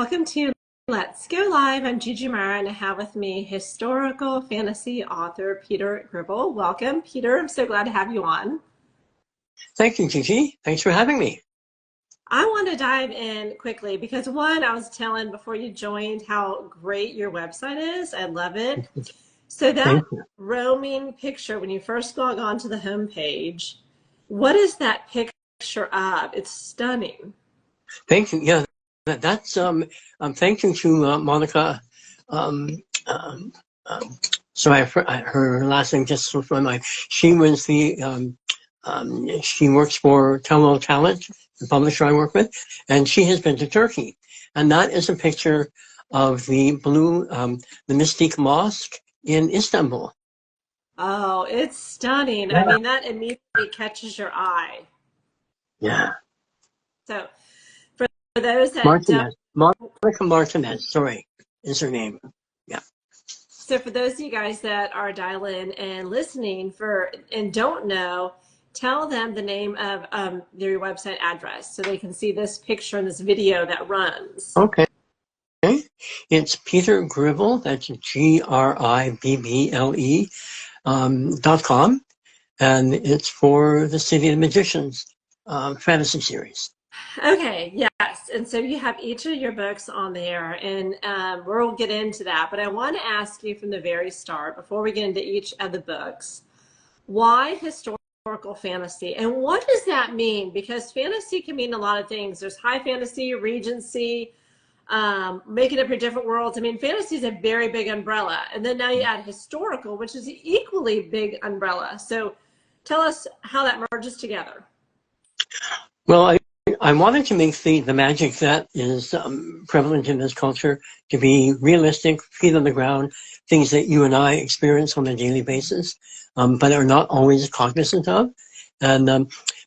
Welcome to Let's Go Live. I'm Gigi Mara and I have with me historical fantasy author Peter Gribble. Welcome, Peter. I'm so glad to have you on. Thank you, Gigi. Thanks for having me. I want to dive in quickly because one, I was telling before you joined how great your website is. I love it. So that roaming picture, when you first log on to the homepage, what is that picture of? It's stunning. Thank you. Yeah, that's thank you to Monica. Sorry, her last name just slipped my mind. She was the she works for Tell Talent, the publisher I work with, and she has been to Turkey, and that is a picture of the the Mystic Mosque in Istanbul. Oh, it's stunning. Yeah. I mean, that immediately catches your eye. Yeah. So for those that Martinez. Monica Martinez, sorry, is her name. Yeah. So for those of you guys that are dialing and listening and don't know, tell them the name of their website address so they can see this picture and this video that runs. Okay. It's Peter Gribble, that's Gribble, .com, and it's for the City of Magicians fantasy series. Okay, yes. And so you have each of your books on there, and we'll get into that. But I want to ask you from the very start, before we get into each of the books, why historical fantasy? And what does that mean? Because fantasy can mean a lot of things. There's high fantasy, regency, making up your different worlds. I mean, fantasy is a very big umbrella. And then now you add historical, which is an equally big umbrella. So tell us how that merges together. Well, I wanted to make the magic that is prevalent in this culture to be realistic, feet on the ground, things that you and I experience on a daily basis, but are not always cognizant of. And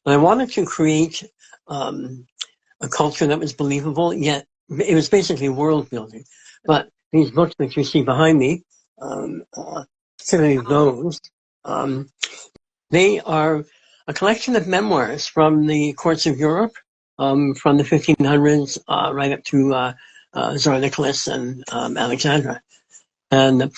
I wanted to create a culture that was believable, yet it was basically world building. But these books that you see behind me, particularly those, they are a collection of memoirs from the courts of Europe, from the 1500s right up to Tsar Nicholas and Alexandra. And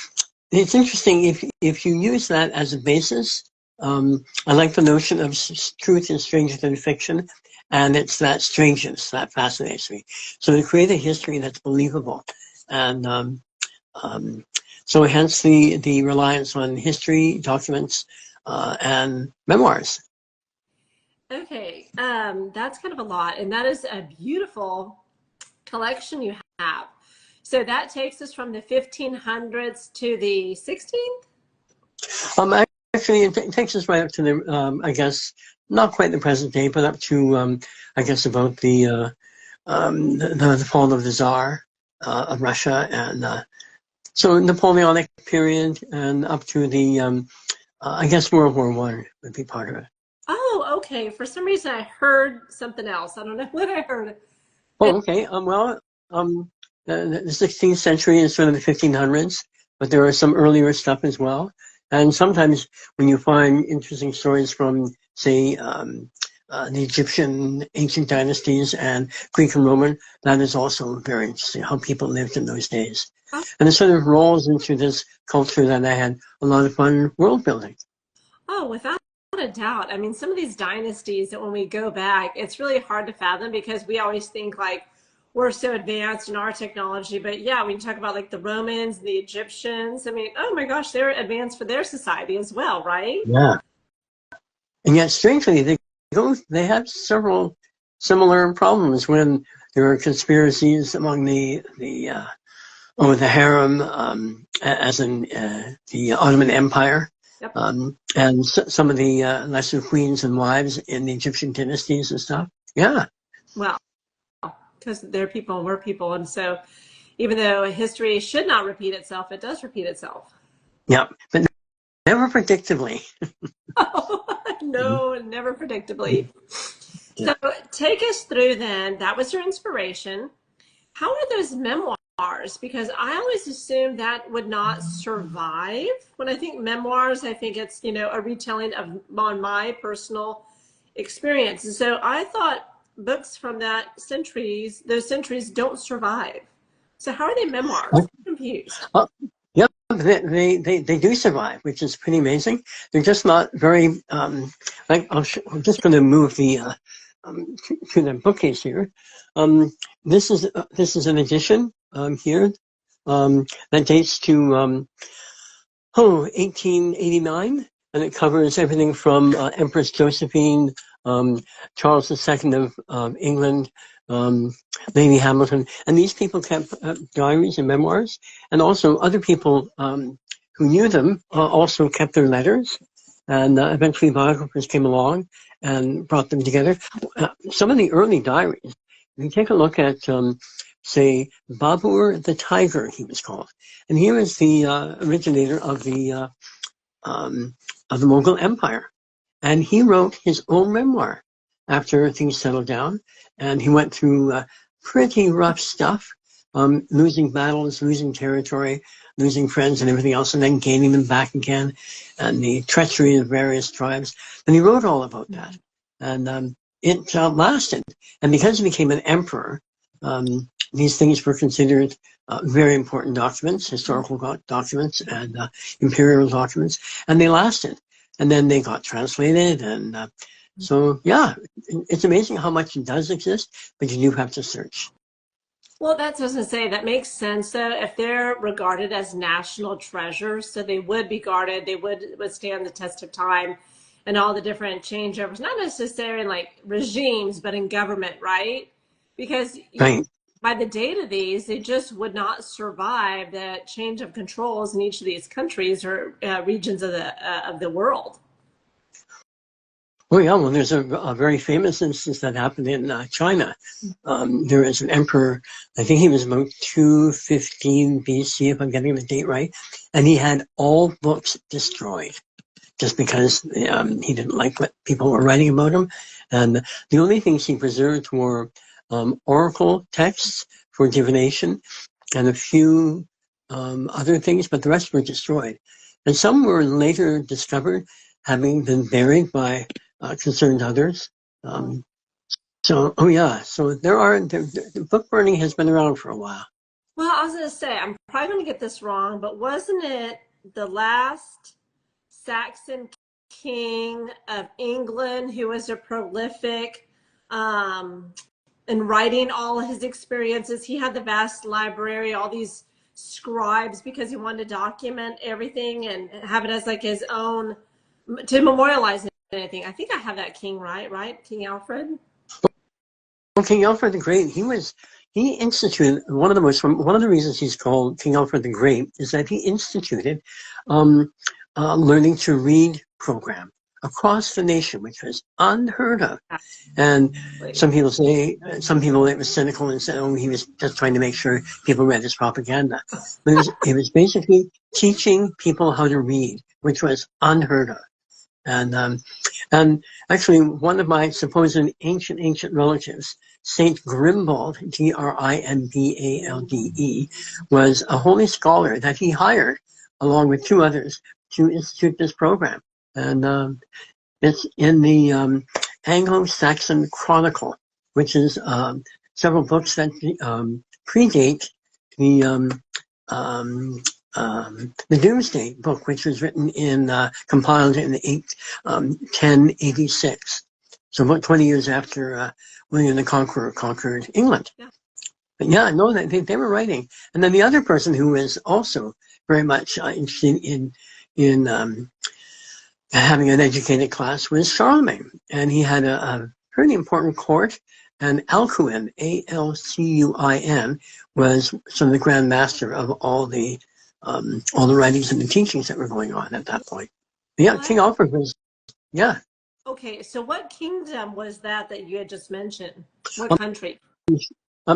it's interesting if you use that as a basis. I like the notion of truth is stranger than fiction, and it's that strangeness that fascinates me. So to create a history that's believable, and so hence the reliance on history, documents, and memoirs. Okay, that's kind of a lot, and that is a beautiful collection you have. So that takes us from the 1500s to the 16th? Actually, it takes us right up to the, I guess, not quite the present day, but up to, I guess, about the fall of the Tsar of Russia, and so Napoleonic period, and up to the, I guess, World War I would be part of it. Oh, okay. For some reason, I heard something else. I don't know what I heard. Oh, okay. Well, the 16th century is sort of the 1500s, but there are some earlier stuff as well. And sometimes when you find interesting stories from, say, the Egyptian ancient dynasties and Greek and Roman, that is also very interesting, how people lived in those days. Oh. And it sort of rolls into this culture that I had a lot of fun world building. Oh, without a doubt. I mean, some of these dynasties that when we go back, it's really hard to fathom because we always think like we're so advanced in our technology. But yeah, when you talk about like the Romans, the Egyptians, I mean, oh my gosh, they're advanced for their society as well, right? Yeah. And yet, strangely, they have several similar problems when there are conspiracies among the harem, as in the Ottoman Empire. Yep. And some of the lesser queens and wives in the Egyptian dynasties and stuff. Yeah. Well, because they're people and we're people. And so even though history should not repeat itself, it does repeat itself. Yeah, but never predictably. No, never predictably. Yeah. So take us through then. That was your inspiration. How are those memoirs? Because I always assumed that would not survive. When I think memoirs, I think it's, a retelling of on my personal experience. And so I thought books from those centuries don't survive. So how are they memoirs? I'm confused. Yep, they do survive, which is pretty amazing. They're just not very like I'm just going to move the to the bookcase here. This is an edition here that dates to 1889, and it covers everything from Empress Josephine, Charles II of England, Lady Hamilton, and these people kept diaries and memoirs, and also other people who knew them also kept their letters, and eventually biographers came along and brought them together. Some of the early diaries, if you take a look at, say, Babur the Tiger, he was called, and he was the originator of the Mughal Empire, and he wrote his own memoir after things settled down, and he went through pretty rough stuff, losing battles, losing territory, losing friends and everything else, and then gaining them back again, and the treachery of various tribes. And he wrote all about that, and it lasted. And because he became an emperor, these things were considered very important documents, historical documents, and imperial documents, and they lasted. And then they got translated, and so yeah, it's amazing how much does exist, but you do have to search. Well, that's what I was going to say. That makes sense. So if they're regarded as national treasures, so they would be guarded, they would withstand the test of time and all the different changeovers, not necessarily in like regimes, but in government, right? Because Right. by the date of these, they just would not survive the change of controls in each of these countries or regions of the world. Oh yeah, well, there's a very famous instance that happened in China. There was an emperor, I think he was about 215 BC, if I'm getting the date right, and he had all books destroyed just because he didn't like what people were writing about him. And the only things he preserved were oracle texts for divination and a few other things, but the rest were destroyed. And some were later discovered having been buried by concerned others. So the book burning has been around for a while. Well, I was going to say, I'm probably going to get this wrong, but wasn't it the last Saxon king of England who was a prolific in writing all his experiences? He had the vast library, all these scribes, because he wanted to document everything and have it as like his own, to memorialize anything. I think I have that king right? King Alfred? Well, King Alfred the Great, he instituted one of the reasons he's called King Alfred the Great is that he instituted learning to read program across the nation, which was unheard of. And some people it was cynical and said, oh, he was just trying to make sure people read his propaganda. But it was basically teaching people how to read, which was unheard of. And actually, one of my supposed ancient relatives, Saint Grimbald, Grimbalde, was a holy scholar that he hired, along with two others, to institute this program. And it's in the Anglo-Saxon Chronicle, which is several books that predate the Doomsday Book, which was written compiled in 1086. So about 20 years after William the Conqueror conquered England. Yeah. But yeah, no, they were writing. And then the other person who was also very much interested in having an educated class was Charlemagne. And he had a pretty important court. And Alcuin, Alcuin, was sort of the grand master of all the writings and the teachings that were going on at that point. Yeah, King Alfred was, yeah. Okay, so what kingdom was that you had just mentioned? What country?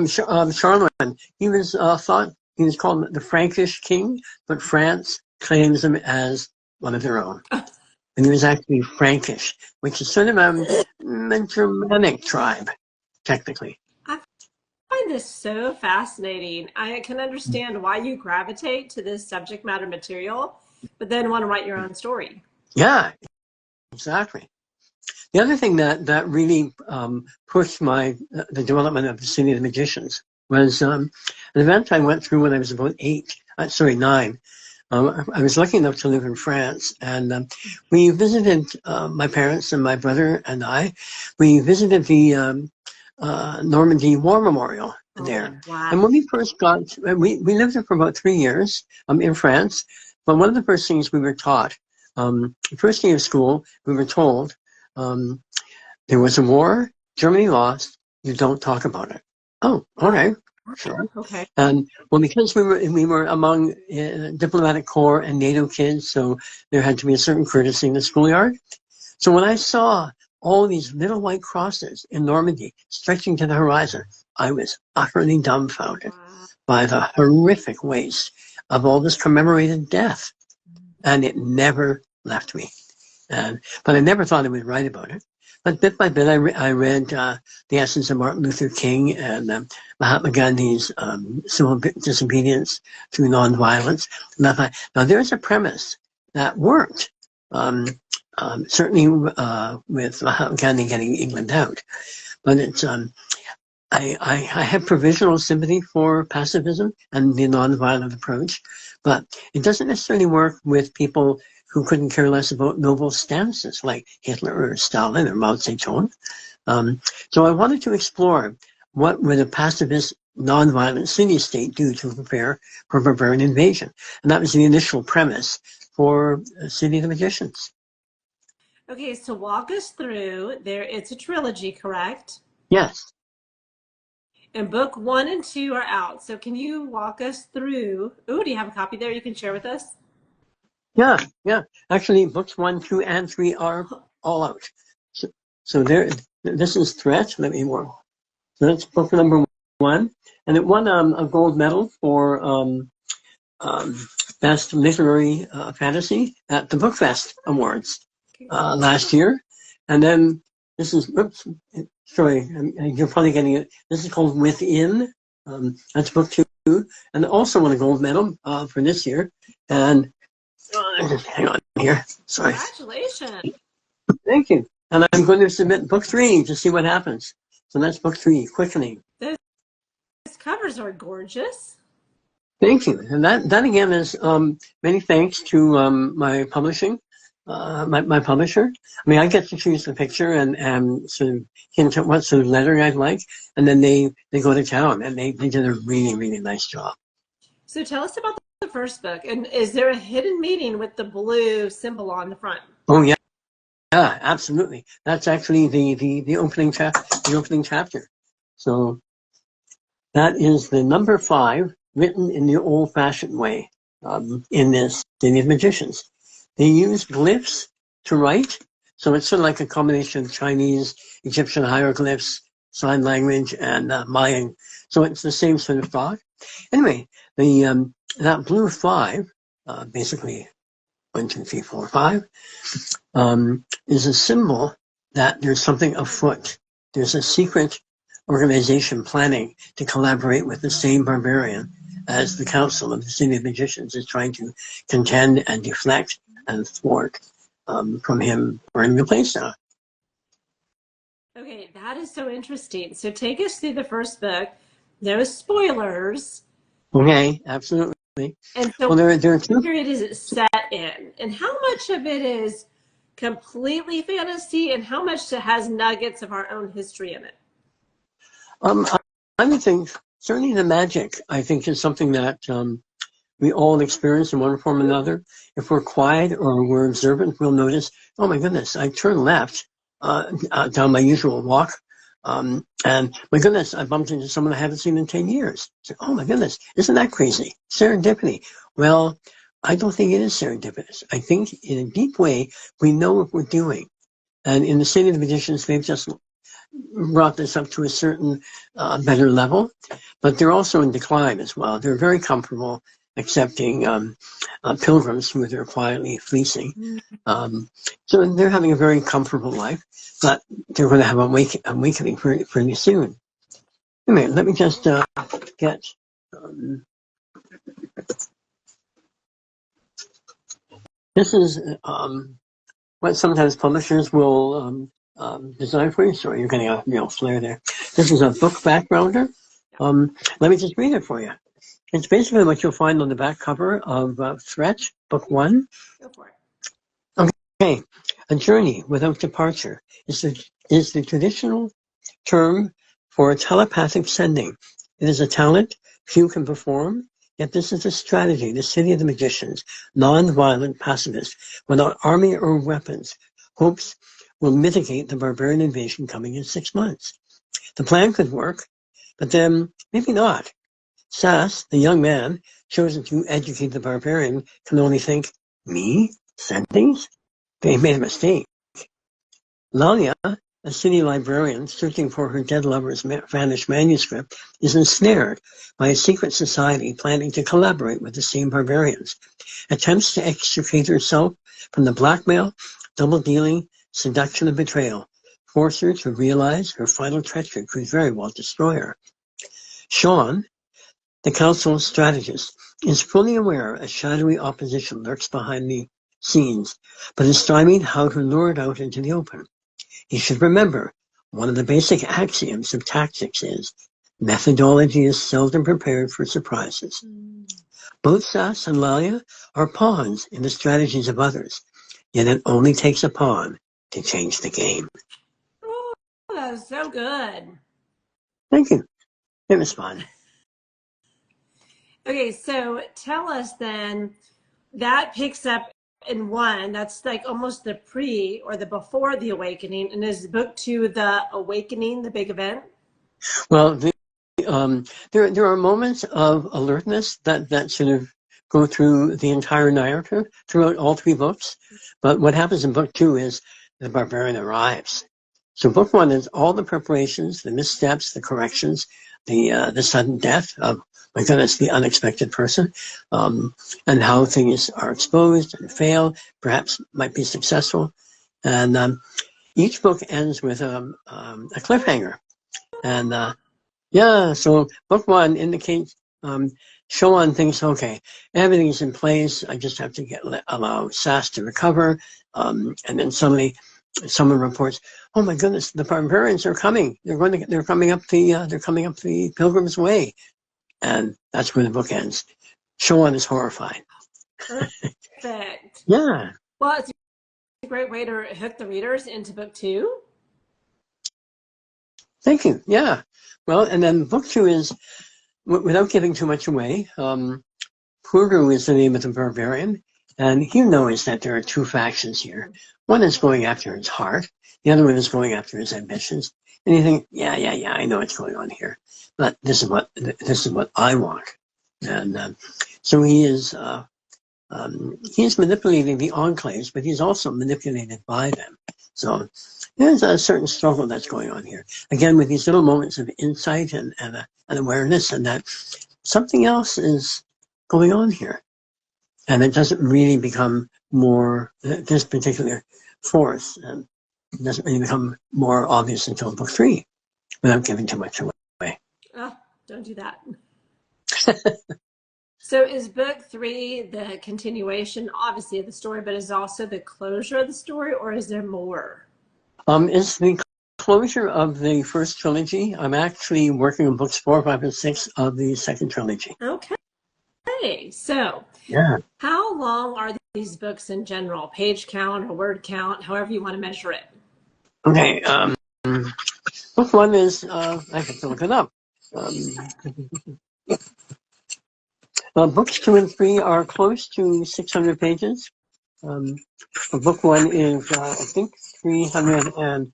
Charlemagne. He was thought he was called the Frankish king, but France claims him as one of their own. And he was actually Frankish, which is sort of a Germanic tribe, technically. I find this so fascinating. I can understand why you gravitate to this subject matter material, but then want to write your own story. Yeah, exactly. The other thing that really pushed the development of the City of the Magicians was an event I went through when I was about 9. I was lucky enough to live in France, and we visited, my parents and my brother and I, we visited the Normandy War Memorial there. Wow. And when we first we lived there for about 3 years in France, but one of the first things we were taught, the first day of school, we were told, there was a war, Germany lost, you don't talk about it. Oh, all right. Sure. Okay. And well, because we were among diplomatic corps and NATO kids, so there had to be a certain courtesy in the schoolyard. So when I saw all these little white crosses in Normandy stretching to the horizon, I was utterly dumbfounded by the horrific waste of all this commemorated death, and it never left me. But I never thought I would write about it. But bit by bit, I read The Essence of Martin Luther King and Mahatma Gandhi's Civil Disobedience Through Nonviolence. Now, there's a premise that worked, certainly with Mahatma Gandhi getting England out. But it's I have provisional sympathy for pacifism and the nonviolent approach, but it doesn't necessarily work with people who couldn't care less about noble stances like Hitler or Stalin or Mao Zedong. So I wanted to explore what would a pacifist, nonviolent city-state do to prepare for barbarian invasion. And that was the initial premise for City of the Magicians. Okay, so walk us through there. It's a trilogy, correct? Yes. And book 1 and 2 are out. So can you walk us through? Oh, do you have a copy there you can share with us? Yeah. Actually, books 1, 2, and 3 are all out. So there. This is Threat. Let me work. So that's book number 1, and it won a gold medal for best literary fantasy at the Book Fest Awards last year. And then this is. Oops. Sorry, you're probably getting it. This is called Within. That's book 2, and also won a gold medal for this year. And hang on here. Sorry. Congratulations. Thank you. And I'm going to submit book 3 to see what happens. So that's book 3, Quickening. Those covers are gorgeous. Thank you. And that again is many thanks to my publishing, my publisher. I mean, I get to choose the picture and sort of hint at what sort of lettering I'd like, and then they go to town, and they did a really, really nice job. So tell us about the first book. And is there a hidden meaning with the blue symbol on the front? Oh, yeah. Yeah, absolutely. That's actually the opening chapter. So that is the number 5 written in the old-fashioned way in this City of Magicians. They use glyphs to write, so it's sort of like a combination of Chinese, Egyptian hieroglyphs, sign language, and Mayan. So it's the same sort of thought. Anyway, that blue 5, basically 1, 2, 3, 4, 5, is a symbol that there's something afoot. There's a secret organization planning to collaborate with the same barbarian as the Council of the City of Magicians is trying to contend and deflect and thwart from him burning the place down. Okay, that is so interesting. So take us through the first book. No spoilers. Okay, absolutely. And so well, there are 2 period is it set in? And how much of it is completely fantasy and how much has nuggets of our own history in it? I would think certainly the magic, I think, is something that we all experience in one form or another. If we're quiet or we're observant, we'll notice, oh my goodness, I turned left down my usual walk. And my goodness, I bumped into someone I haven't seen in 10 years. So, oh my goodness, isn't that crazy? Serendipity. Well, I don't think it is serendipitous. I think in a deep way, we know what we're doing. And in the City of the Magicians, they've just brought this up to a certain better level, but they're also in decline as well. They're very comfortable accepting pilgrims who they're quietly fleecing. So they're having a very comfortable life, but they're going to have awakening pretty soon. Anyway, let me just get... this is what sometimes publishers will design for you. Sorry, you're getting a flare there. This is a book backgrounder. Let me just read it for you. It's basically what you'll find on the back cover of Threat, Book 1. Go for it. Okay. A journey without departure is the traditional term for telepathic sending. It is a talent few can perform, yet this is a strategy, the city of the magicians, non-violent pacifist, without army or weapons, hopes will mitigate the barbarian invasion coming in 6 months. The plan could work, but then maybe not. Sass, the young man chosen to educate the barbarian, can only think, me? Send these? They made a mistake. Lalia, a city librarian searching for her dead lover's vanished manuscript, is ensnared by a secret society planning to collaborate with the same barbarians. Attempts to extricate herself from the blackmail, double-dealing, seduction, and betrayal force her to realize her final treachery could very well destroy her. Sean, the council's strategist, is fully aware a shadowy opposition lurks behind the scenes, but is striving how to lure it out into the open. He should remember one of the basic axioms of tactics is methodology is seldom prepared for surprises. Both Sass and Lalia are pawns in the strategies of others, yet it only takes a pawn to change the game. Oh, that was so good. Thank you. It was fun. Okay, so tell us then, that picks up in 1, that's like almost the pre or the before the awakening, and is book 2 the awakening, the big event? Well, there are moments of alertness that sort of go through the entire narrative throughout all 3 books. But what happens in book 2 is the barbarian arrives. So book 1 is all the preparations, the missteps, the corrections, the sudden death of, my goodness, the unexpected person, and how things are exposed and fail, perhaps might be successful. And each book ends with a cliffhanger. And so book 1 indicates Sean thinks, okay, everything's in place. I just have to allow Sass to recover. And then suddenly someone reports, oh my goodness, the barbarians are coming. They're coming up the Pilgrim's Way. And that's where the book ends. Sean is horrified. Perfect. Yeah. Well, it's a great way to hook the readers into book 2. Thank you. Yeah. Well, and then book 2 is, without giving too much away, Puru is the name of the barbarian. And he knows that there are 2 factions here. One is going after his heart. The other one is going after his ambitions. And you think, yeah, I know what's going on here. But this is what I want. And so he is manipulating the enclaves, but he's also manipulated by them. So there's a certain struggle that's going on here. Again, with these little moments of insight and awareness, and that something else is going on here. And it doesn't really become more, this particular force, it doesn't really become more obvious until book 3, without giving too much away. Oh, don't do that. So is book 3 the continuation, obviously, of the story, but is also the closure of the story, or is there more? It's the closure of the first trilogy. I'm actually working on books 4, 5, and 6 of the second trilogy. Okay, so yeah. How long are these books in general? Page count or word count, however you want to measure it. Okay, book 1 is, I have to look it up. Books 2 and 3 are close to 600 pages. Book 1 is, I think, 300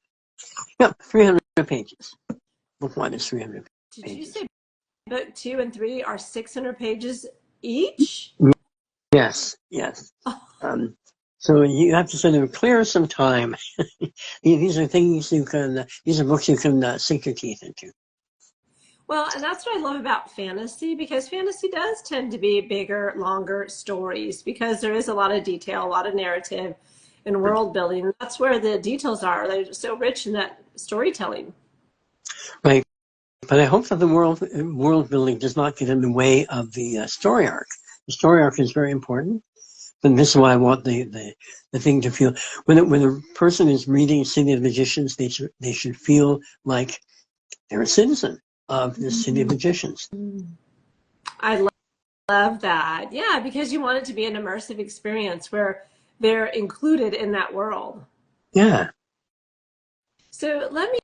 pages. Book 1 is 300 pages. Did you say book 2 and 3 are 600 pages each? Yes. So you have to sort of clear some time. These are things these are books you can sink your teeth into. Well, and that's what I love about fantasy, because fantasy does tend to be bigger, longer stories, because there is a lot of detail, a lot of narrative and world building. That's where the details are. They're so rich in that storytelling. Right. But I hope that the world building does not get in the way of the story arc. The story arc is very important, And this is why I want the thing to feel. When a person is reading City of Magicians, they should feel like they're a citizen of the City of Magicians. I love that. Yeah, because you want it to be an immersive experience where they're included in that world. Yeah. So let me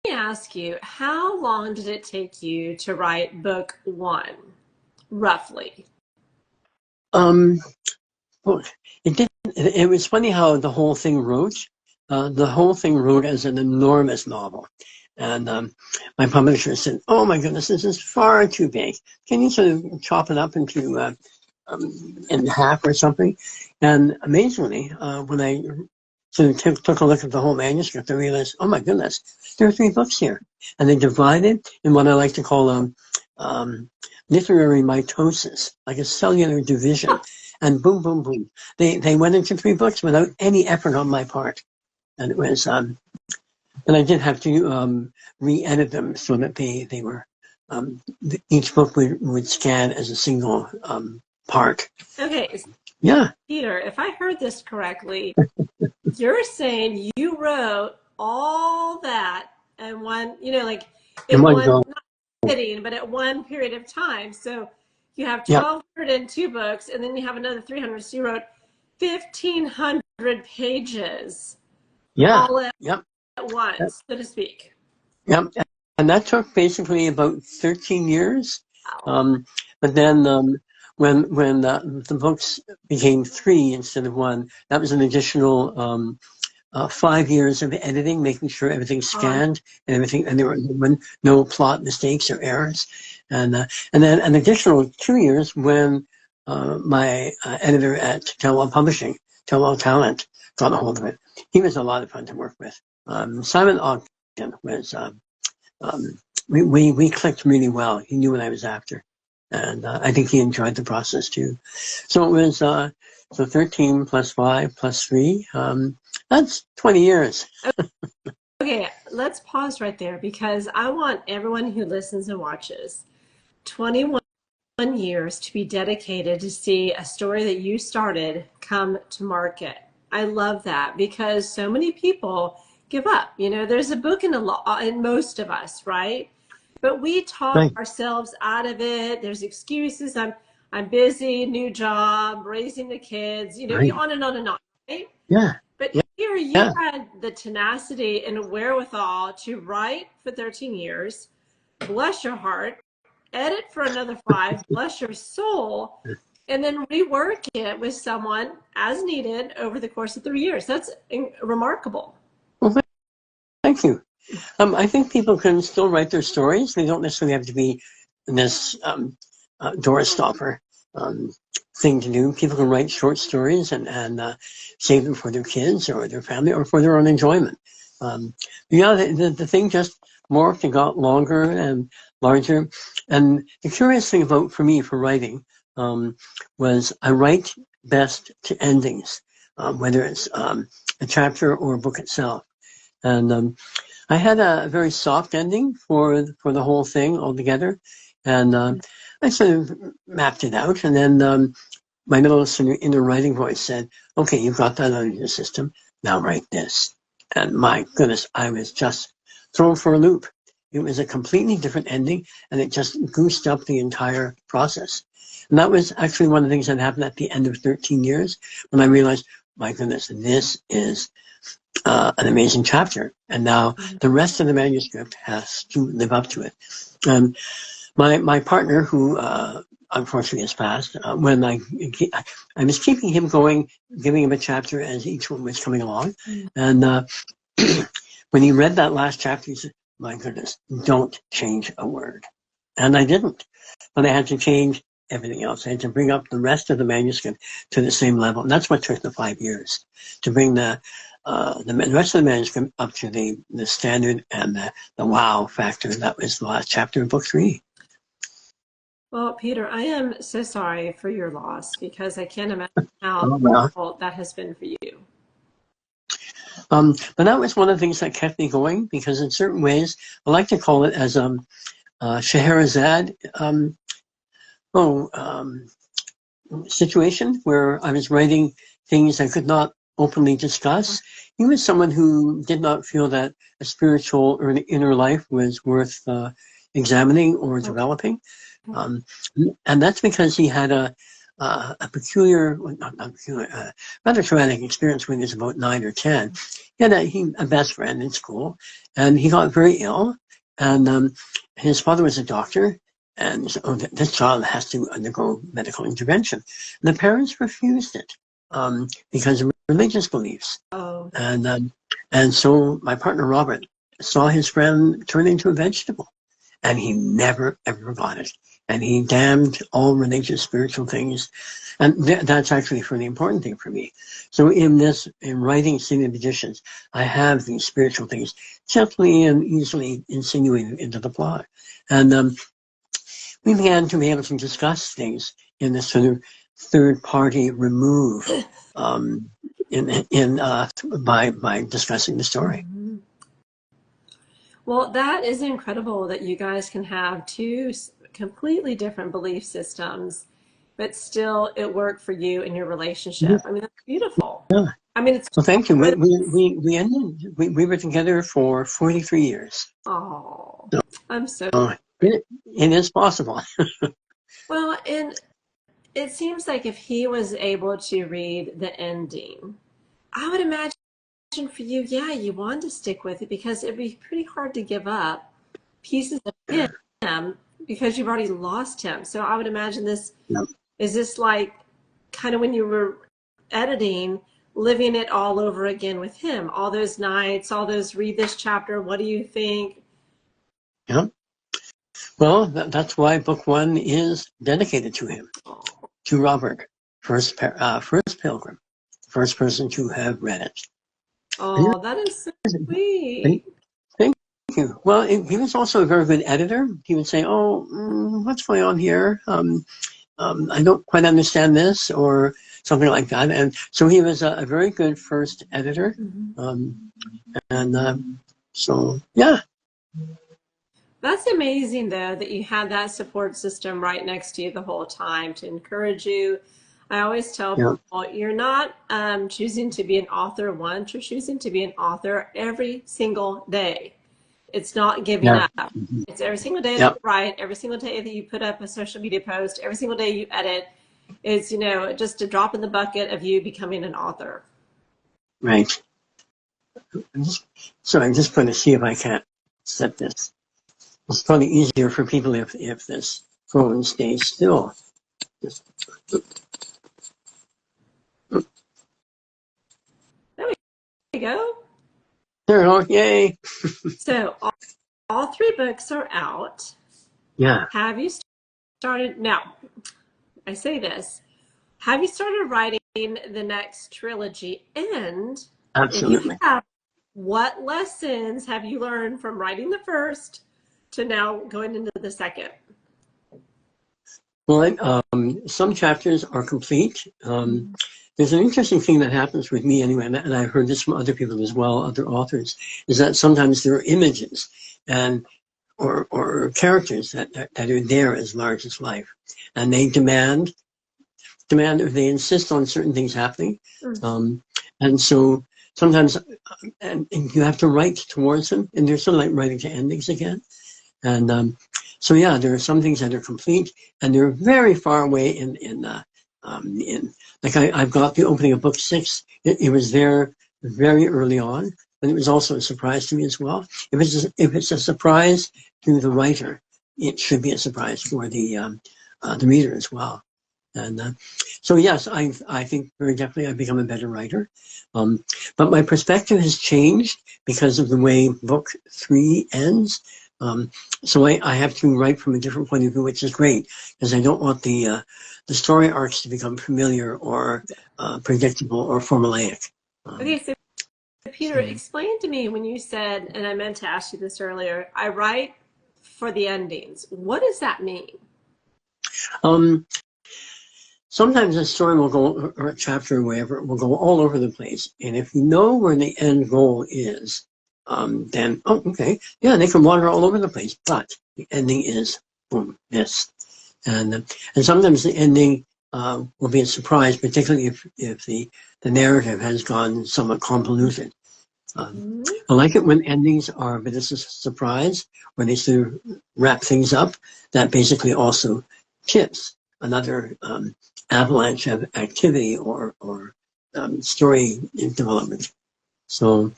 ask you, how long did it take you to write book one, roughly? Um, well, it was funny how the whole thing wrote. The whole thing wrote as an enormous novel. And my publisher said, "Oh my goodness, this is far too big. Can you sort of chop it up into in half or something?" And amazingly, when I sort of took a look at the whole manuscript, I realized, oh my goodness, there are 3 books here. And they divided in what I like to call literary mitosis, like a cellular division. And boom, boom, boom. They went into 3 books without any effort on my part. And it was, and I did have to re-edit them so that they were, each book would scan as a single part. Okay, Yeah. Peter, if I heard this correctly, you're saying you wrote all that in one, like In in one one, go. not sitting, but at one period of time. So you have Yeah. 1,202 books, and then you have another 300. So you wrote 1,500 pages Yeah. all at Yep. once, so to speak. Yep. And that took basically about 13 years. Wow. But then when the books became 3 instead of 1, that was an additional 5 years of editing, making sure everything's scanned and everything, and there were no plot mistakes or errors. And then an additional 2 years when my editor at Tellwell Publishing, Tellwell Talent, got a hold of it. He was a lot of fun to work with. Simon Ogden was, we clicked really well. He knew what I was after. And I think he enjoyed the process too. So it was, so 13 plus 5 plus 3, that's 20 years. Okay, let's pause right there because I want everyone who listens and watches 21 years to be dedicated to see a story that you started come to market. I love that because so many people give up. There's a book in most of us, right? But we talk Right. ourselves out of it. There's excuses. I'm busy, new job, raising the kids, Right. on and on and on, right? Yeah. But Yeah. here you had the tenacity and wherewithal to write for 13 years, bless your heart, edit for another 5, bless your soul, and then rework it with someone as needed over the course of 3 years. That's remarkable. Well, thank you. I think people can still write their stories. They don't necessarily have to be this door stopper thing to do. People can write short stories and save them for their kids or their family or for their own enjoyment. The thing just morphed and got longer and larger. And the curious thing for me for writing was I write best to endings, whether it's a chapter or a book itself. And I had a very soft ending for the whole thing altogether, and I sort of mapped it out. And then my little inner writing voice said, "Okay, you've got that out of your system. Now write this." And my goodness, I was just thrown for a loop. It was a completely different ending, and it just goosed up the entire process. And that was actually one of the things that happened at the end of 13 years when I realized, my goodness, this is an amazing chapter. And now the rest of the manuscript has to live up to it. My partner, who unfortunately has passed, when I was keeping him going, giving him a chapter as each one was coming along. And when he read that last chapter, he said, "My goodness, don't change a word." And I didn't. But I had to change everything else. I had to bring up the rest of the manuscript to the same level. And that's what took the 5 years, to bring the rest of the manuscript up to the standard and the wow factor. That was the last chapter of book 3. Well, Peter, I am so sorry for your loss because I can't imagine how difficult that has been for you. But that was one of the things that kept me going, because in certain ways, I like to call it as Scheherazade. situation where I was writing things I could not openly discuss. He was someone who did not feel that a spiritual or an inner life was worth examining or developing. And that's because he had a peculiar, well, not peculiar, rather traumatic experience when he was about 9 or 10. He had a best friend in school, and he got very ill, and his father was a doctor, and so this child has to undergo medical intervention. And the parents refused it because of religious beliefs. Oh. And so my partner Robert saw his friend turn into a vegetable, and he never ever got it. And he damned all religious, spiritual things. And that's actually a really important thing for me. So in writing City of Magicians, I have these spiritual things gently and easily insinuated into the plot. And we began to be able to discuss things in this sort of third-party remove by discussing the story. Well, that is incredible that you guys can have two completely different belief systems, but still it worked for you and your relationship. I mean, that's beautiful. Yeah. I mean, it's. Well, thank you. We were together for 43 years. Oh, I'm so. It is possible. Well, and it seems like if he was able to read the ending, I would imagine for you, yeah, you want to stick with it because it'd be pretty hard to give up pieces of him because you've already lost him. So I would imagine this, is this like kind of when you were editing, living it all over again with him, all those nights, all those read this chapter, what do you think? Yeah. Well, that's why book 1 is dedicated to him, to Robert, first pilgrim, first person to have read it. Oh, that is so sweet. Thank you. Well, he was also a very good editor. He would say, "Oh, what's going on here? I don't quite understand this," or something like that. And so he was a very good first editor. So, yeah. That's amazing, though, that you had that support system right next to you the whole time to encourage you. I always tell people, you're not choosing to be an author once, you're choosing to be an author every single day. It's not giving up. It's every single day that you write, every single day that you put up a social media post, every single day you edit. It's, just a drop in the bucket of you becoming an author. Right. So I'm just going to see if I can't set this. It's probably easier for people if this phone stays still. There we go. There we go. Yay. So all 3 books are out. Yeah. Have you started, now, I say this, have you started writing the next trilogy? And Absolutely. If you have, what lessons have you learned from writing the first to now going into the second? Well, some chapters are complete. There's an interesting thing that happens with me anyway, and I've heard this from other people as well, other authors, is that sometimes there are images and or characters that are there as large as life, and they demand or they insist on certain things happening, and so sometimes and you have to write towards them, and they're sort of like writing to endings again, and so yeah, there are some things that are complete, and they're very far away in like I've got the opening of book 6. It was there very early on, and it was also a surprise to me as well. If it's a surprise to the writer, it should be a surprise for the reader as well. And so yes, I think very definitely I've become a better writer, but my perspective has changed because of the way book 3 ends. So I have to write from a different point of view, which is great, because I don't want the story arcs to become familiar or predictable or formulaic. Okay, so Peter, explain to me when you said, and I meant to ask you this earlier, I write for the endings. What does that mean? Sometimes a story will go, or a chapter or whatever, will go all over the place. And if you know where the end goal is, then, okay, yeah, they can wander all over the place. But the ending is, boom, this. And sometimes the ending will be a surprise, particularly if the narrative has gone somewhat convoluted. I like it when endings are a bit of a surprise, when they sort of wrap things up. That basically also tips another avalanche of activity or story development. So,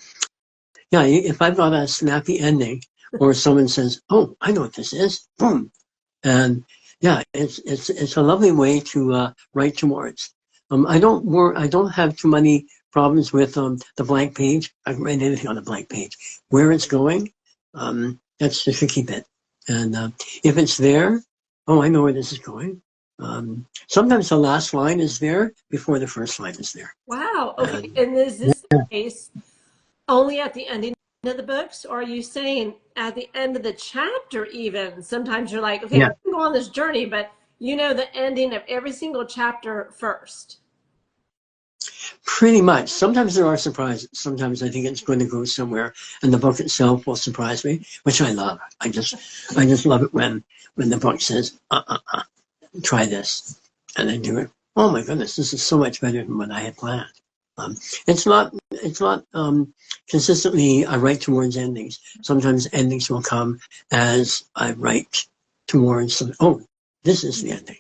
yeah, if I've got a snappy ending, or someone says, "Oh, I know what this is," boom, and yeah, it's a lovely way to write towards. I don't have too many problems with the blank page. I can write anything on a blank page. Where it's going, that's the tricky bit. And if it's there, oh, I know where this is going. Sometimes the last line is there before the first line is there. Wow. Okay. And is this the case only at the ending of the books, or are you saying at the end of the chapter even? Sometimes you're like, okay, Yeah. we're going to go on this journey, but you know the ending of every single chapter first. Pretty much. Sometimes there are surprises. Sometimes I think it's going to go somewhere, and the book itself will surprise me, which I love. I just love it when the book says, try this, and I do it. Oh my goodness, this is so much better than what I had planned. It's not consistently I write towards endings. Sometimes endings will come as I write towards some, oh, this is the ending,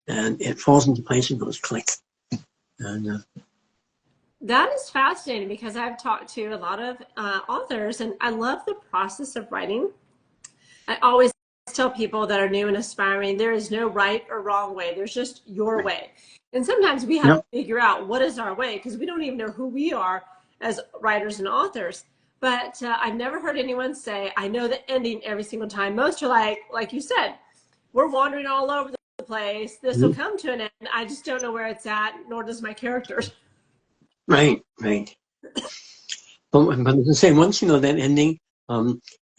and it falls into place and goes click. And That is fascinating because I've talked to a lot of authors, and I love the process of writing. I always tell people that are new and aspiring, there is no right or wrong way. There's just your way. And sometimes we have to figure out what is our way because we don't even know who we are as writers and authors. But I've never heard anyone say, I know the ending every single time. Most are like you said, we're wandering all over the place. This will come to an end. I just don't know where it's at, nor does my characters. Right. But as I say, once you know that ending,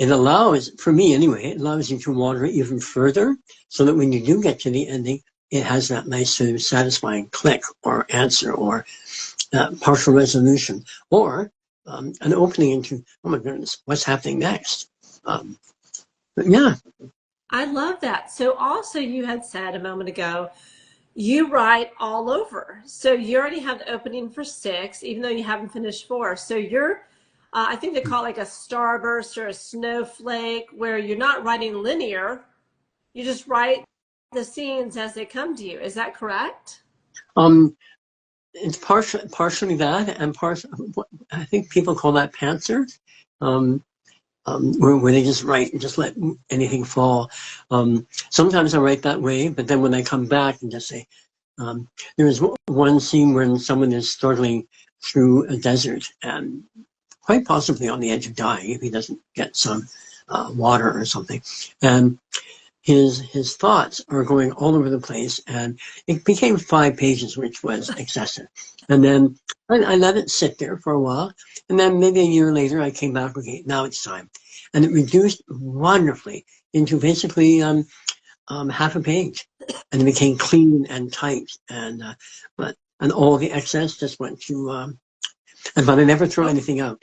it allows, for me anyway, it allows you to wander even further so that when you do get to the ending, it has that nice sort of satisfying click or answer or partial resolution or an opening into, oh my goodness, what's happening next? But yeah. I love that. So also you had said a moment ago, you write all over. So you already have the opening for 6, even though you haven't finished 4. So you're, I think they call it like a starburst or a snowflake, where you're not writing linear. You just write the scenes as they come to you. Is that correct? It's partially that, and I think people call that pantser, where they just write and just let anything fall. Sometimes I write that way, but then when I come back and just say, there was one scene when someone is struggling through a desert and quite possibly on the edge of dying if he doesn't get some water or something. And his thoughts are going all over the place, and it became 5 pages, which was excessive. And then I let it sit there for a while, and then maybe a year later I came back, okay, now it's time. And it reduced wonderfully into basically half a page, and it became clean and tight, and all the excess just went to, but I never throw anything out.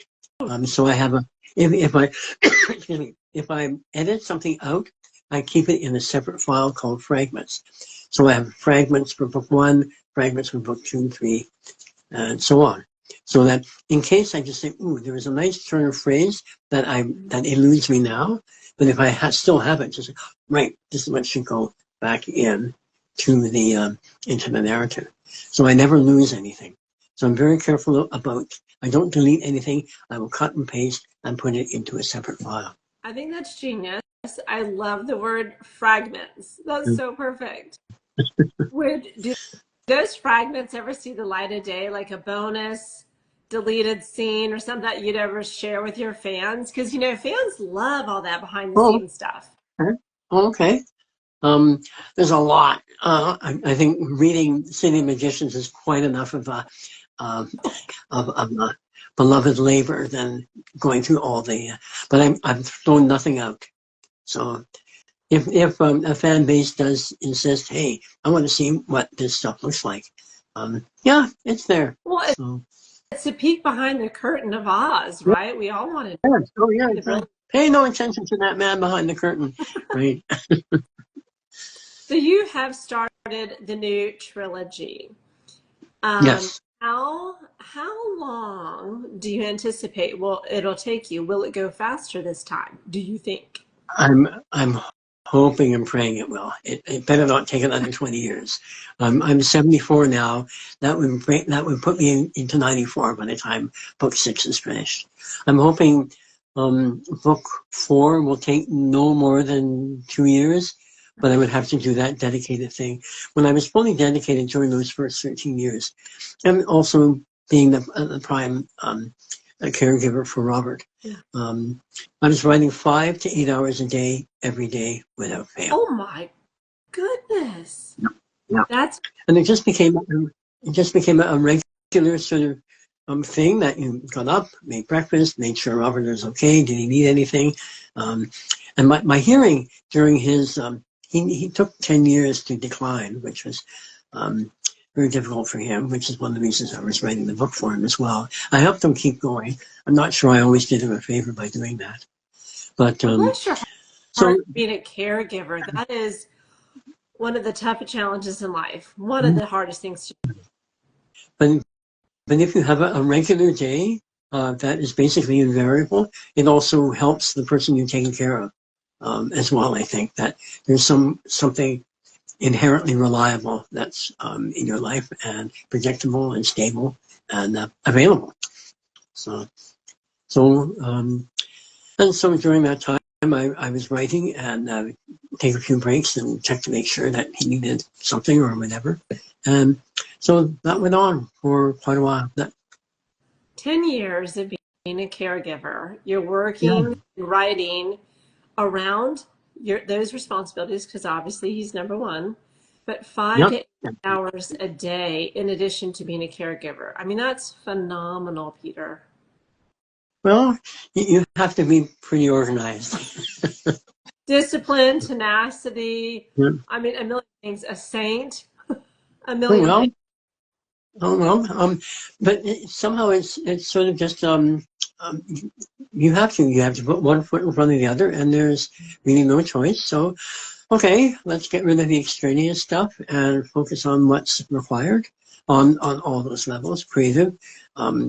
So I have if I excuse me, if I edit something out, I keep it in a separate file called fragments. So I have fragments for book 1, fragments for book 2, 3, and so on. So that in case I just say, ooh, there was a nice turn of phrase that eludes me now, but if I still have it, just right, this is what should go back in to the into the narrative. So I never lose anything. So I'm very careful about, I don't delete anything. I will cut and paste and put it into a separate file. I think that's genius. I love the word fragments. That's so perfect. Do those fragments ever see the light of day, like a bonus deleted scene or something that you'd ever share with your fans? Because, fans love all that behind the scenes stuff. Okay. There's a lot. I think reading City of Magicians is quite enough of a beloved labor than going through all the. But I've thrown nothing out. So if a fan base does insist, hey, I want to see what this stuff looks like. Yeah, it's there. Well, it's a peek behind the curtain of Oz, right? We all want to. Yes. Oh yeah. Right. Pay no attention to that man behind the curtain, right? So you have started the new trilogy. Yes. How long do you anticipate it'll take you? Will it go faster this time, do you think? I'm hoping and praying it will. It better not take another 20 years. I'm 74 now. That would put me into 94 by the time book 6 is finished. I'm hoping book 4 will take no more than 2 years, but I would have to do that dedicated thing. When I was fully dedicated during those first 13 years, and also being the prime a caregiver for Robert. Yeah. I was writing 5 to 8 hours a day, every day, without fail. Oh my goodness! Yeah. That's And it just became a regular sort of thing that you got up, made breakfast, made sure Robert was okay, did he need anything, and my hearing during his he took 10 years to decline, which was very difficult for him, which is one of the reasons I was writing the book for him as well. I helped him keep going. I'm not sure I always did him a favor by doing that. But bless your so heart being a caregiver. That is one of the toughest challenges in life. One of the hardest things to do. but if you have a regular day that is basically invariable, it also helps the person you're taking care of as well. I think that there's something inherently reliable that's in your life and predictable and stable and available. So and so during that time, I was writing and take a few breaks and check to make sure that he needed something or whatever. And so that went on for quite a while. 10 years of being a caregiver. You're working and writing around those responsibilities, because obviously he's number one, but 5 to 8 hours a day in addition to being a caregiver. I mean, that's phenomenal, Peter. Well, you have to be pretty organized. Discipline, tenacity. Yeah. I mean, a million things. A saint. A million things. Oh well, but somehow it's sort of just you have to put one foot in front of the other, and there's really no choice. So, okay, let's get rid of the extraneous stuff and focus on what's required on all those levels: creative,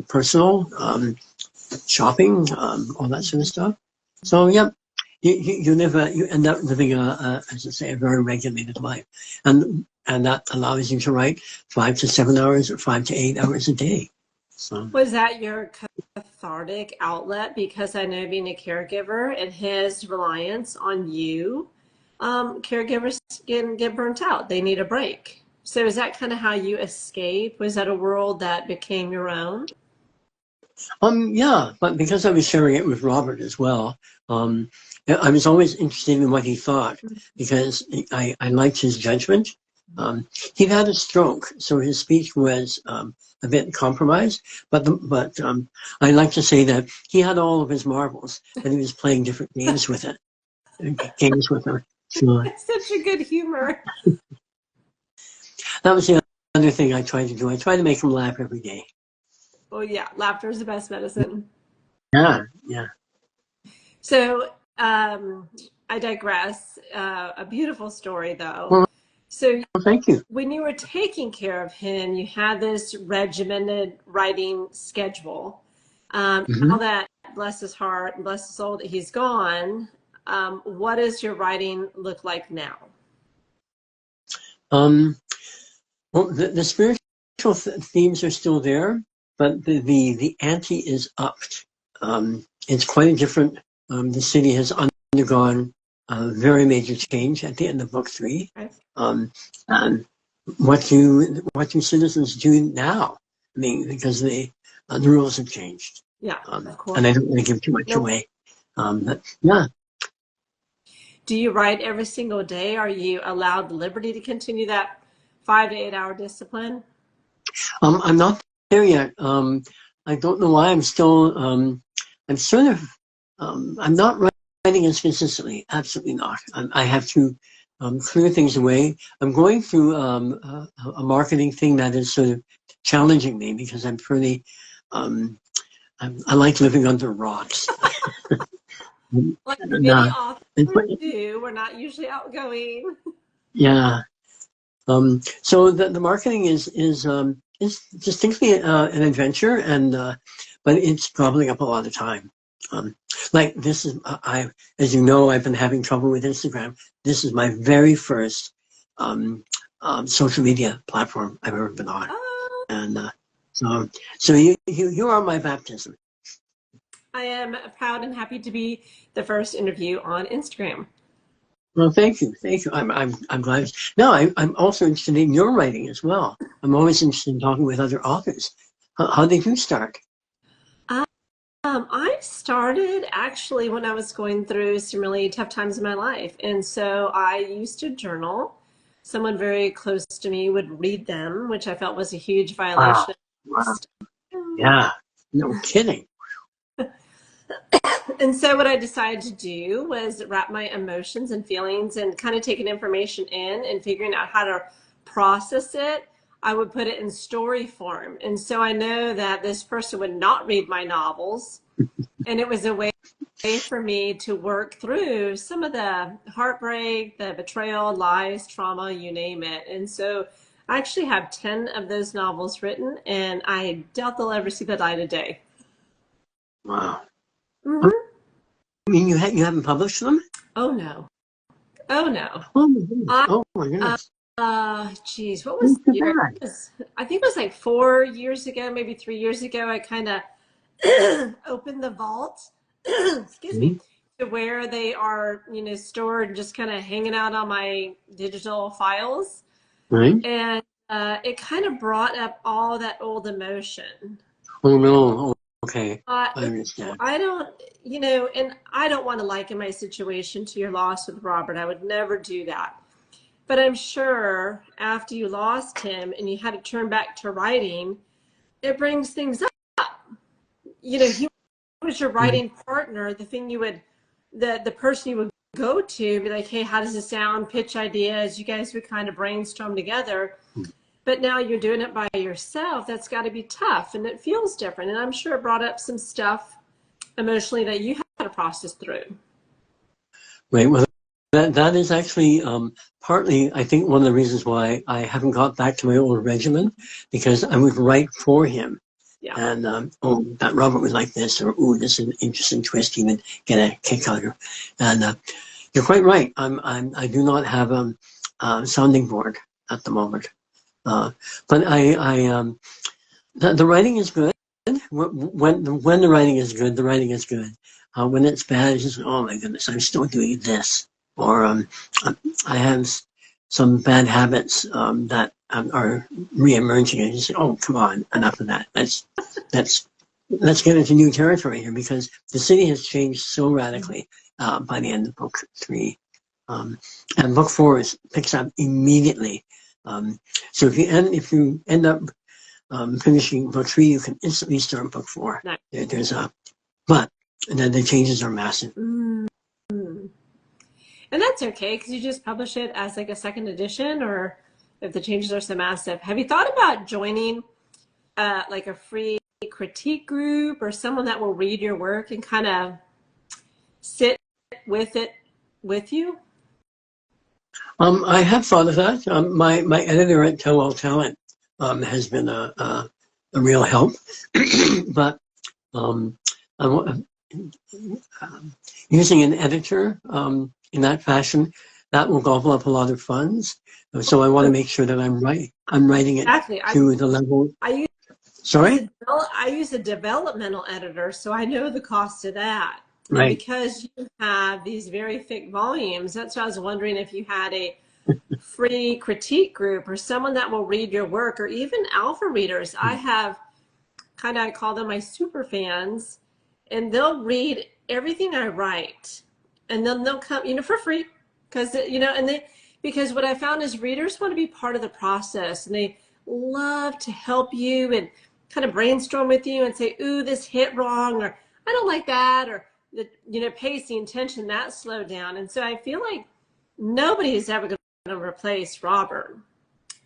personal, shopping, all that sort of stuff. So, yeah. You end up living as I say, a very regulated life, and that allows you to write 5 to 7 hours or 5 to 8 hours a day. So was that your cathartic outlet? Because I know being a caregiver and his reliance on you, caregivers can get burnt out. They need a break. So is that kind of how you escape? Was that a world that became your own? Yeah, but because I was sharing it with Robert as well, I was always interested in what he thought because I liked his judgment. He'd had a stroke, so his speech was a bit compromised. But I like to say that he had all of his marbles, and he was playing different games with it. Games with her. So, it's such a good humor. That was the other thing I tried to do. I tried to make him laugh every day. Oh yeah, laughter is the best medicine. Yeah. So I digress. A beautiful story, though. Well, so thank you. When you were taking care of him, you had this regimented writing schedule. Now that, bless his heart and bless his soul, that he's gone, what does your writing look like now? Well, the spiritual themes are still there, but the ante is upped. It's quite a different. The city has undergone a very major change at the end of book 3. Okay. And what do citizens do now? I mean, because the rules have changed. Yeah, of course. And I don't want to give too much away. But yeah. Do you write every single day? Are you allowed the liberty to continue that 5 to 8 hour discipline? I'm not there yet. I don't know why I'm still. I'm sort of. I'm not writing as consistently. Absolutely not. I have to clear things away. I'm going through a marketing thing that is sort of challenging me because I'm pretty. I like living under rocks. Like many authors do. We're not usually outgoing. Yeah. So the marketing is distinctly an adventure, and but it's gobbling up a lot of time. Like this is as you know, I've been having trouble with Instagram. This is my very first social media platform I've ever been on, Oh, and so you are my baptism. I am proud and happy to be the first interview on Instagram. Well, thank you, thank you. I'm glad. No, I'm also interested in your writing as well. I'm always interested in talking with other authors. How did you start? I started actually when I was going through some really tough times in my life. And so I used to journal. Someone very close to me would read them, which I felt was a huge Wow, violation. wow, yeah, no kidding. And so what I decided to do was wrap my emotions and feelings and kind of taking information in and figuring out how to process it. I would put it in story form. And so I know that this person would not read my novels. And it was a way for me to work through some of the heartbreak, the betrayal, lies, trauma, you name it. And so I actually have 10 of those novels written, and I doubt they'll ever see the light of day. Wow. Mm-hmm. I mean, you haven't published them? Oh no. Oh no. Oh my goodness. I, Oh my goodness. geez, what was That's too the year? bad. I think it was like 4 years ago, maybe 3 years ago. I kind of opened the vault, excuse me, Mhm. to where they are, stored, just kind of hanging out on my digital files, Right? and it kind of brought up all that old emotion. Oh no. Oh, okay. Uh, I understand. I don't, and I don't want to liken my situation to your loss with Robert. I would never do that. But I'm sure after you lost him and you had to turn back to writing, it brings things up. He was your Mhm. writing partner, the thing you would, the person you would go to, be like, hey, how does this sound? Pitch ideas. You guys would kind of brainstorm together. But now you're doing it by yourself. That's got to be tough, and it feels different. And I'm sure it brought up some stuff emotionally that you had to process through. Right. Well, that is actually partly, I think, one of the reasons why I haven't got back to my old regimen, because I would write for him. Yeah. And oh, that Robert was like this, or oh, this is an interesting twist. He would get a kick out of it. And you're quite right. I do not have a sounding board at the moment. But the writing is good. When the writing is good, the writing is good. When it's bad, it's just, oh my goodness, I'm still doing this. Or I have some bad habits that are re-emerging, and you say, oh, come on, enough of that. Let's get into new territory here, because the city has changed so radically by the end of book 3. And book 4 picks up immediately. So if you end up finishing book 3, you can instantly start book 4. Nice. But then the changes are massive. Mm-hmm. And that's okay, because you just publish it as like a second edition, or if the changes are so massive. Have you thought about joining like a free critique group, or someone that will read your work and kind of sit with it with you? I have thought of that. My editor at Tell All Talent has been a real help, but using an editor in that fashion, that will gobble up a lot of funds. So I want to make sure that I'm writing it Exactly. to the level. Sorry? I use a developmental editor, so I know the cost of that. And Right. because you have these very thick volumes, that's why I was wondering if you had a free critique group, or someone that will read your work, or even alpha readers. I have I call them my super fans, and they'll read everything I write, and then they'll come, for free, because because what I found is readers want to be part of the process, and they love to help you and kind of brainstorm with you and say, ooh, this hit wrong, or I don't like that, or the pacing, tension, that slowed down. And so I feel like nobody is ever going to replace Robert,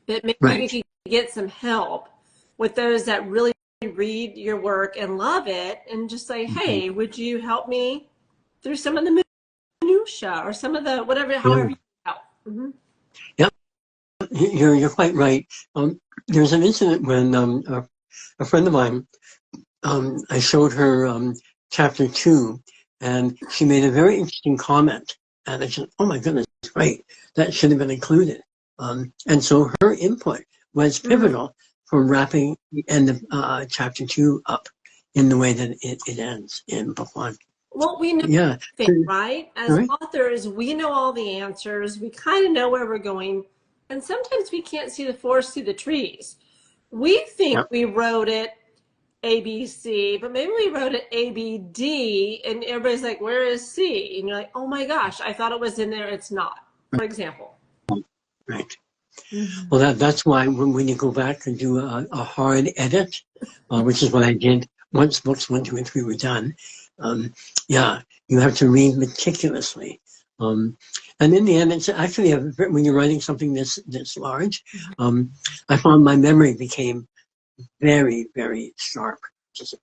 but maybe Right. if you get some help with those that really read your work and love it, and just say, hey, would you help me through some of the minutia, or some of the whatever, however you help. Mm-hmm. Yep. you're quite right. There's an incident when a friend of mine, I showed her chapter 2, and she made a very interesting comment. And I said, "Oh my goodness, great! That should have been included." And so her input was pivotal for wrapping the end of chapter 2 up in the way that it ends in book 1. Well, we know Yeah. everything, right? As Right? authors, we know all the answers. We kind of know where we're going. And sometimes we can't see the forest through the trees. We think Yep. we wrote it ABC, but maybe we wrote it ABD, and everybody's like, where is C? And you're like, oh my gosh, I thought it was in there. It's not, for example. Right. Well, that's why when you go back and do a hard edit, which is what I did once books 1, 2, and 3 were done, yeah, you have to read meticulously. And in the end, it's actually, when you're writing something this large, I found my memory became very, very sharp. Just,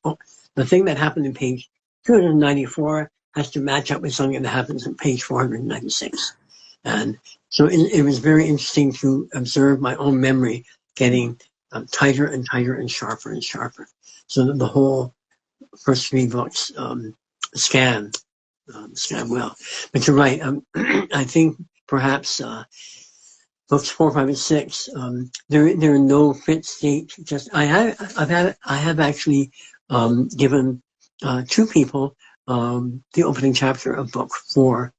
the thing that happened in page 294 has to match up with something that happens in page 496. And so it was very interesting to observe my own memory getting tighter and tighter and sharper, so that the whole first 3 books scan well. But you're right. I think perhaps books 4, 5, and 6. There are no fit state. Just I have actually given 2 people the opening chapter of book 4.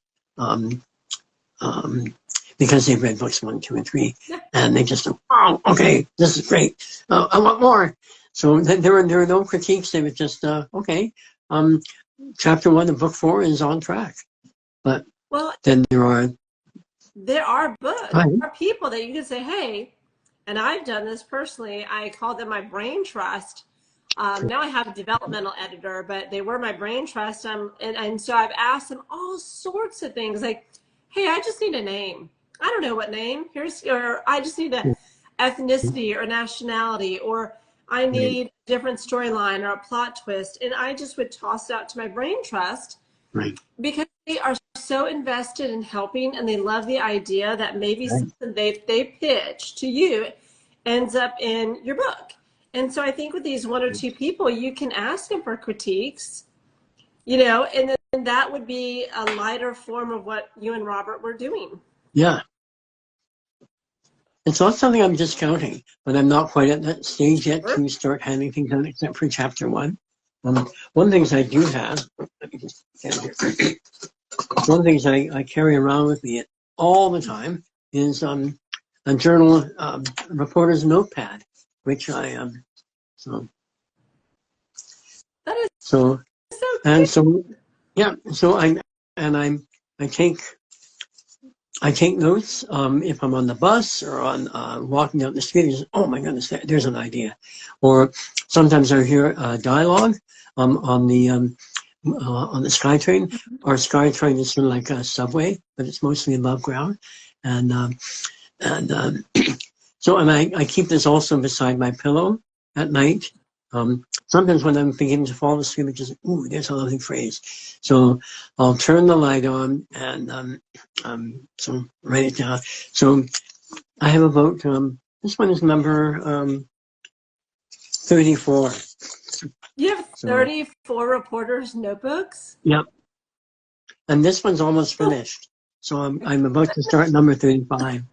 Because they've read books 1, 2, and 3, and they just go, "Oh, okay, this is great. I want more." So there are no critiques. They were just okay. Chapter 1 of book 4 is on track, but then there are books, there are people that you can say, "Hey," and I've done this personally. I call them my brain trust. Now I have a developmental editor, but they were my brain trust. And so I've asked them all sorts of things like, "Hey, I just need a name. I don't know what name. Or I just need a ethnicity or nationality, or I need a different storyline or a plot twist." And I just would toss it out to my brain trust because they are so invested in helping, and they love the idea that maybe something they pitch to you ends up in your book. And so I think with these 1 or 2 people, you can ask them for critiques, and then that would be a lighter form of what you and Robert were doing. Yeah. It's not something I'm discounting, but I'm not quite at that stage yet to start handing things out, except for chapter 1. One of the things I do have, let me just stand here. One of the things I carry around with me all the time is a journal reporter's notepad, which I so that is so and so yeah. So I take notes if I'm on the bus or on walking down the street. Oh my goodness, there's an idea. Or sometimes I hear dialogue on the SkyTrain. Our SkyTrain is sort of like a subway, but it's mostly above ground. And so I keep this also beside my pillow at night. Sometimes when I'm beginning to fall asleep, it just, ooh, there's a lovely phrase. So I'll turn the light on and so write it down. So I have about, this one is number 34. You have 34 reporters' notebooks? Yep. And this one's almost finished. So I'm about to start number 35.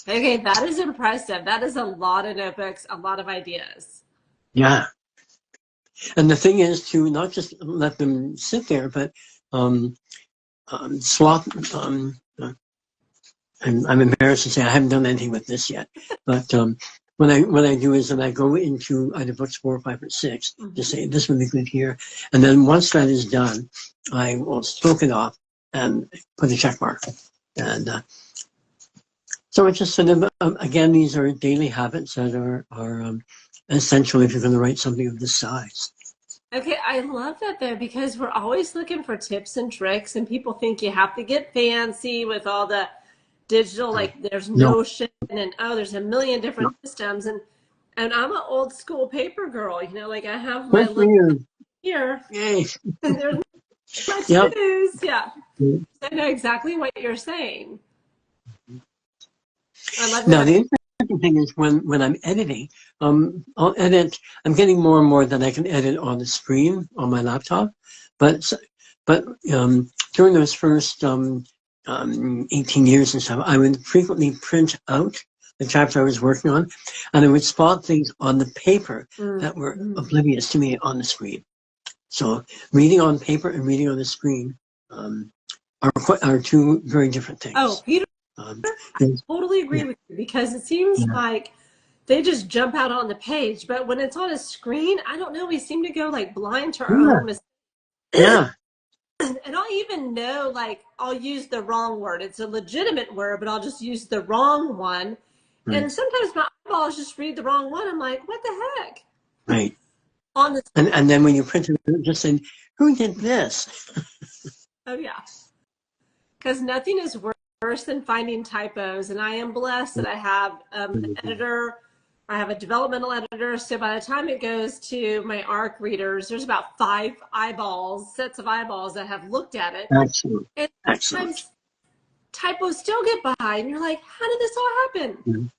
Okay, that is impressive. That is a lot of notebooks, a lot of ideas. Yeah. And the thing is to not just let them sit there, but swap. I'm embarrassed to say I haven't done anything with this yet, but what I do is that I go into either books 4, 5, or 6 to say this would be good here, and then once that is done, I will stroke it off and put a check mark, and so it's just sort of again, these are daily habits that are essential if you're going to write something of this size. Okay, I love that though, because we're always looking for tips and tricks, and people think you have to get fancy with all the digital, like there's Notion and there's a million different systems, and I'm an old school paper girl, like I have my little here. Yay. And there's my to-dos. Yeah. I know exactly what you're saying. I love Now, your. the interesting thing is when I'm editing, I'll edit. I'm getting more and more that I can edit on the screen on my laptop, but but during those first 18 years and stuff, I would frequently print out the chapter I was working on, and I would spot things on the paper that were oblivious to me on the screen. So reading on paper and reading on the screen are two very different Oh, things. Peter, Um, I totally agree yeah, with you because it seems yeah, like they just jump out on the page, but when it's on a screen, I don't know. We seem to go like blind to our yeah, own mistakes. yeah, And I'll even know, like, I'll use the wrong word. It's a legitimate word, but I'll just use the wrong one. right, And sometimes my eyeballs just read the wrong one. I'm like, what the heck? right. On the, And then when you print it, just saying, who did this? oh, yeah. Because nothing is worse than finding typos. And I am blessed that I have an editor. I have a developmental editor. So by the time it goes to my ARC readers, there's about 5 sets of eyeballs that have looked at it. Excellent, And excellent. sometimes typos still get by, and you're like, how did this all happen?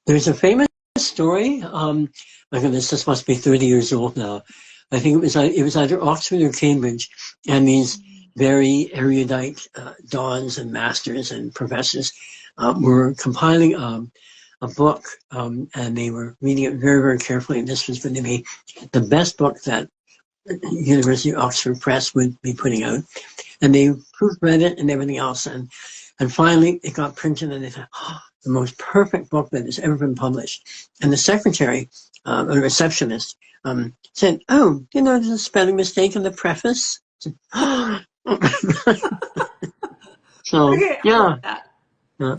There's a famous story. My goodness, this must be 30 years old now. I think it was either Oxford or Cambridge, and these very erudite dons and masters and professors were compiling a book, and they were reading it very, very carefully. And this was going to be the best book that University of Oxford Press would be putting out. And they proofread it and everything else. And finally, it got printed, and they thought, oh, the most perfect book that has ever been published. And the secretary, a receptionist, said, oh, you know, there's a spelling mistake in the preface. Said, oh. So, Okay, I love yeah. that. Yeah.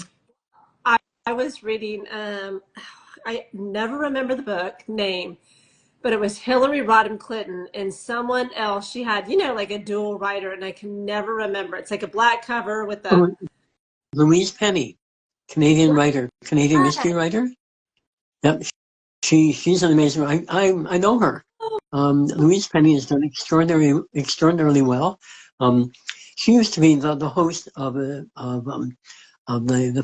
I was reading, I never remember the book name, but it was Hillary Rodham Clinton and someone else. She had, you know, like a dual writer, and I can never remember. It's like a black cover with a. Oh, Louise Penny, Canadian writer, Canadian mystery Yes. writer. Yep. She's an amazing. I know her. Louise Penny has done extraordinarily well. She used to be the host of the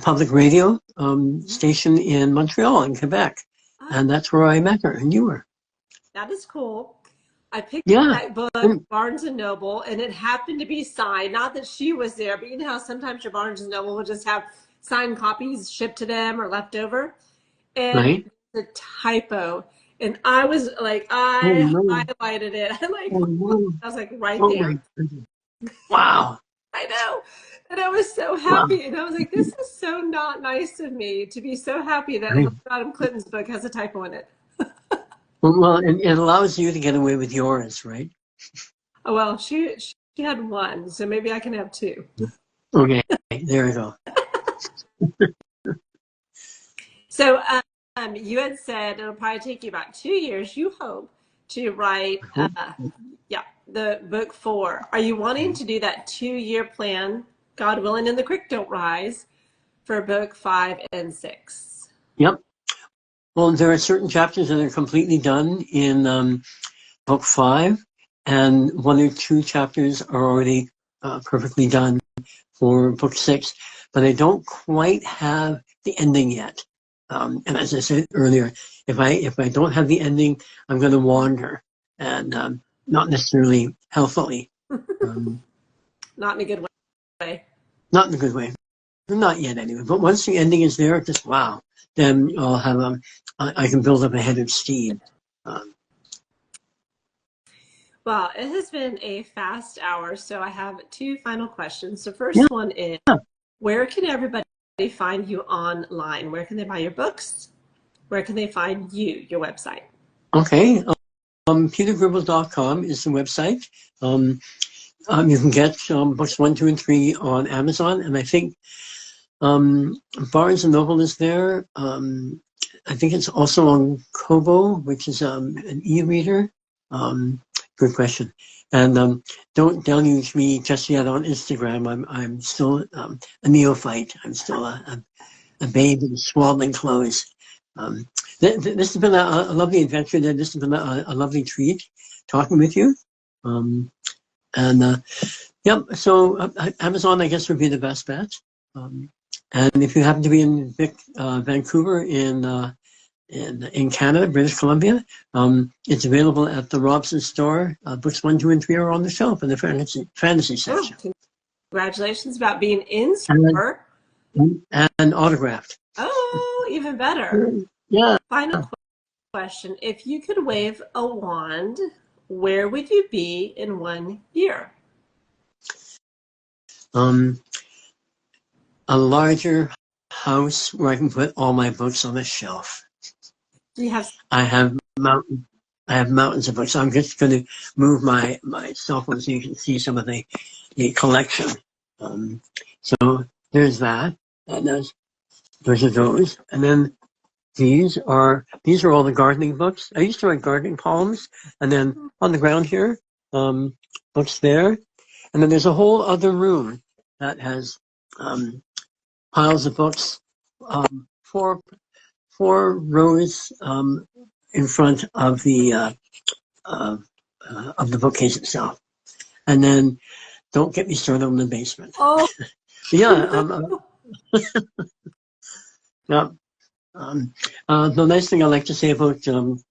public radio station in Montreal in Quebec, Oh, and that's where I met her. And you were. that is cool. I picked up Yeah. that book, Mm, Barnes and Noble, and it happened to be signed. Not that she was there, but you know how sometimes your Barnes and Noble will just have signed copies shipped to them or left over. And right. the typo. And I was like, Oh I no. highlighted it. I'm like, Oh no. I was like right Oh my there. goodness. Wow. I know. And I was so Wow. happy. And I was like, this is so not nice of me to be so happy that Right. Hillary Rodham Clinton's book has a typo in it. Well, it allows you to get away with yours, right? Oh, well, she had one, so maybe I can have two. Okay. There we go. So you had said it'll probably take you about 2 years, you hope, to write, yeah, the book 4. Are you wanting to do that 2-year plan, God willing, and the creek don't rise, for book 5 and 6? Yep. Well, there are certain chapters that are completely done in book 5, and 1 or 2 chapters are already perfectly done for book 6, but I don't quite have the ending yet. And as I said earlier, if I don't have the ending, I'm going to wander, and not necessarily healthily. Not in a good way. Not in a good way. Not yet, anyway. But once the ending is there, just wow. Then I'll have I can build up a head of steam. Well, it has been a fast hour, so I have 2 final questions. The Yeah. first one is, where can everybody find you online? Where can they buy your books? Where can they find you, your website? Okay. PeterGribble.com is the website. You can get books 1, 2, and 3 on Amazon, and I think Barnes and Noble is there. I think it's also on Kobo, which is an e-reader. Good question. And don't deluge me just yet on Instagram. I'm still a neophyte. I'm still a babe in swaddling clothes. This has been a lovely adventure. This has been a lovely treat talking with you. Yep. So Amazon, I guess, would be the best bet. And if you happen to be in Vancouver in Canada, British Columbia, it's available at the Robson store. Books 1, 2, and 3 are on the shelf in the fantasy Oh, section. congratulations about being in And, store. and autographed. Oh, even better. Yeah. Final question. If you could wave a wand, where would you be in 1 year? A larger house where I can put all my books on a shelf. Do you have I have mountains of books. So I'm just going to move my cell phone so you can see some of the collection. So there's that. And there's those. And then these are all the gardening books. I used to write gardening poems, and then on the ground here, books there. And then there's a whole other room that has piles of books, four rows in front of the bookcase itself. And then don't get me started on the basement. Oh, Yeah. Yeah. The nice thing I like to say about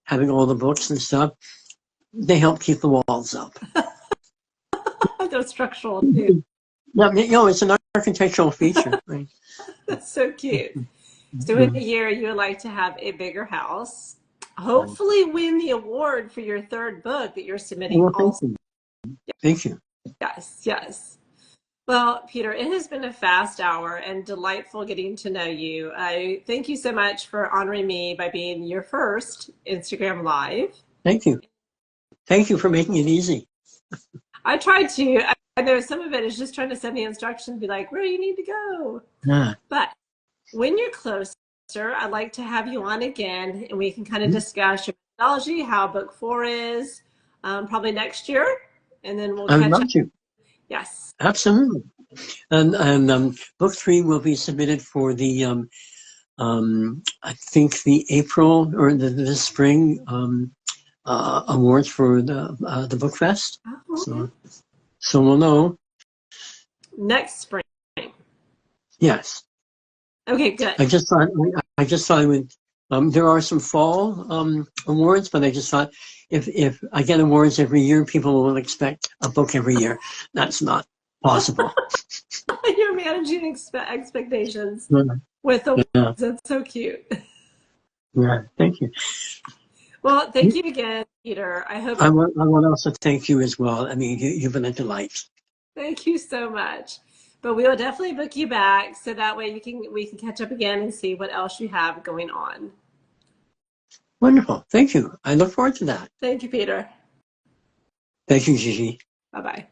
having all the books and stuff, they help keep the walls up. they're structural too. Yeah, it's an architectural feature. Right? That's so cute. So in a year, you would like to have a bigger house. Hopefully win the award for your third book that you're submitting. Well, thank you. Yes, yes. Well, Peter, it has been a fast hour and delightful getting to know you. I thank you so much for honoring me by being your first Instagram Live. Thank you. Thank you for making it easy. I tried to. I know some of it is just trying to send the instructions, be like, where do you need to go? Yeah. But when you're closer, I'd like to have you on again and we can kind of discuss your methodology, how book 4 is, probably next year. And then we'll I would catch love up. to. Yes. Absolutely. And book 3 will be submitted for the I think the April or the spring awards for the book fest. Oh, okay. So we'll know. Next spring. Yes. Okay, good. I just thought I would. There are some fall awards, but I just thought if I get awards every year, people will expect a book every year. That's not possible. You're managing expectations Yeah. with the Yeah. That's so cute. Yeah. Thank you. Well, thank you again, Peter. I hope. I want to also thank you as well. I mean, you've been a delight. Thank you so much. But we will definitely book you back so that way we can catch up again and see what else you have going on. Wonderful. Thank you. I look forward to that. Thank you, Peter. Thank you, Gigi. Bye-bye.